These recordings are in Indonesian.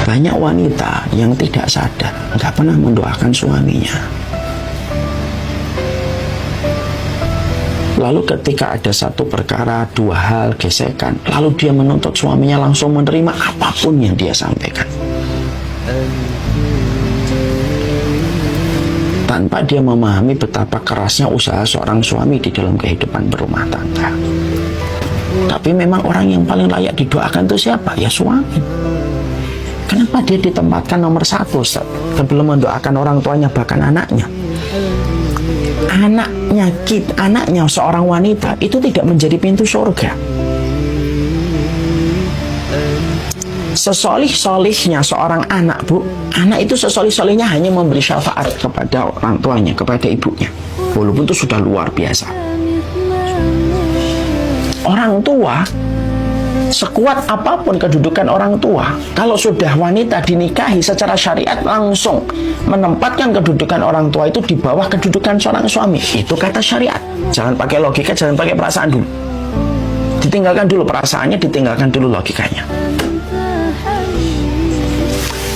Banyak wanita yang tidak sadar, nggak pernah mendoakan suaminya. Lalu ketika ada satu perkara, dua hal, gesekan, lalu dia menuntut suaminya langsung menerima apapun yang dia sampaikan, tanpa dia memahami betapa kerasnya usaha seorang suami di dalam kehidupan berumah tangga. Tapi memang orang yang paling layak didoakan itu siapa? Ya suami. Kenapa dia ditempatkan nomor satu sebelum mendoakan orang tuanya bahkan anaknya? Anaknya seorang wanita itu tidak menjadi pintu surga. Sesolih-solihnya seorang anak, Bu, anak itu sesolih-solihnya hanya memberi syafaat kepada orang tuanya, kepada ibunya, walaupun itu sudah luar biasa. Orang tua, sekuat apapun kedudukan orang tua, kalau sudah wanita dinikahi secara syariat langsung menempatkan kedudukan orang tua itu di bawah kedudukan seorang suami. Itu kata syariat. Jangan pakai logika, jangan pakai perasaan dulu. Ditinggalkan dulu perasaannya, ditinggalkan dulu logikanya.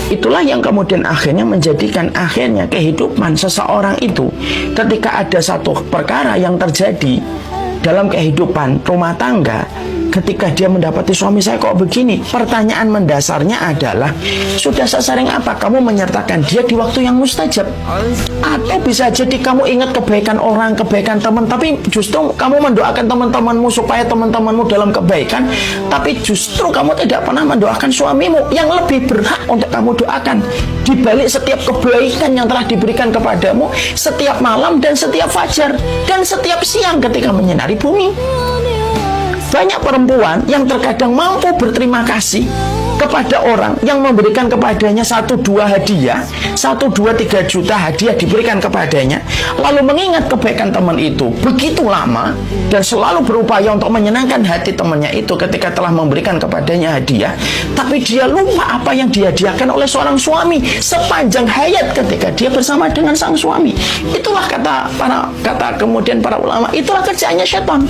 Itulah yang kemudian akhirnya menjadikan kehidupan seseorang itu, ketika ada satu perkara yang terjadi dalam kehidupan rumah tangga, ketika dia mendapati suami saya kok begini, pertanyaan mendasarnya adalah, sudah sesering apa kamu menyertakan dia di waktu yang mustajab? Atau bisa jadi kamu ingat kebaikan orang, kebaikan teman, tapi justru kamu mendoakan teman-temanmu supaya teman-temanmu dalam kebaikan, tapi justru kamu tidak pernah mendoakan suamimu yang lebih berhak untuk kamu doakan di balik setiap kebaikan yang telah diberikan kepadamu setiap malam dan setiap fajar dan setiap siang ketika menyinari bumi. Banyak perempuan yang terkadang mampu berterima kasih kepada orang yang memberikan kepadanya 1-2 hadiah, 1-3 juta hadiah diberikan kepadanya, lalu mengingat kebaikan teman itu begitu lama dan selalu berupaya untuk menyenangkan hati temannya itu ketika telah memberikan kepadanya hadiah, tapi dia lupa apa yang dihadiahkan oleh seorang suami sepanjang hayat ketika dia bersama dengan sang suami. Itulah kata kemudian para ulama, itulah kerjaannya setan.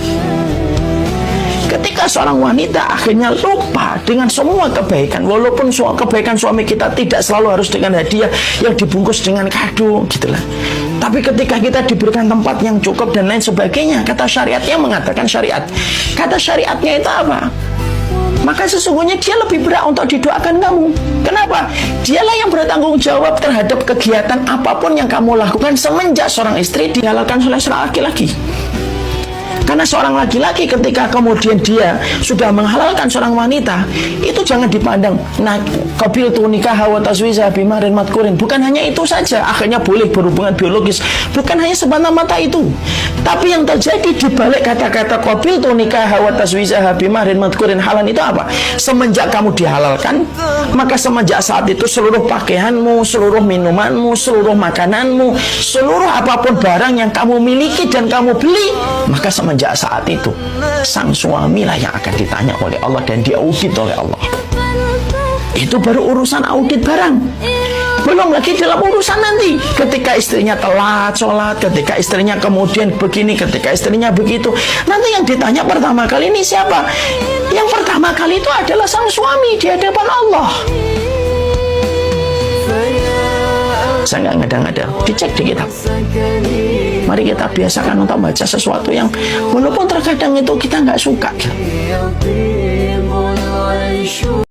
Ketika seorang wanita akhirnya lupa dengan semua kebaikan, walaupun kebaikan suami kita tidak selalu harus dengan hadiah yang dibungkus dengan kado gitulah, tapi ketika kita diberikan tempat yang cukup dan lain sebagainya, kata syariatnya mengatakan kata syariatnya itu apa? Maka sesungguhnya dia lebih berat untuk didoakan kamu. Kenapa? Dialah yang bertanggung jawab terhadap kegiatan apapun yang kamu lakukan semenjak seorang istri dihalalkan oleh seorang laki-laki. Karena seorang laki-laki ketika kemudian dia sudah menghalalkan seorang wanita, itu jangan dipandang qabiltu nikaha wa tazwijaha bimahrin madkurin. Bukan hanya itu saja, akhirnya boleh berhubungan biologis. Bukan hanya semata-mata itu. Tapi yang terjadi di balik kata-kata qabiltu nikaha wa tazwijaha bimahrin madkurin halan itu apa? Semenjak kamu dihalalkan, maka semenjak saat itu seluruh pakaianmu, seluruh minumanmu, seluruh makananmu, seluruh apapun barang yang kamu miliki dan kamu beli, maka semenjak saat itu sang suamilah yang akan ditanya oleh Allah dan diaudit oleh Allah. Itu baru urusan audit barang. Belum lagi dalam urusan nanti ketika istrinya telat sholat, ketika istrinya kemudian begini, ketika istrinya begitu, nanti yang ditanya pertama kali ini siapa? Yang pertama kali itu adalah sang suami di hadapan Allah. Saya nggak ngada-ngada, dicek di kitab. Mari kita biasakan untuk baca sesuatu yang walaupun terkadang itu kita nggak suka.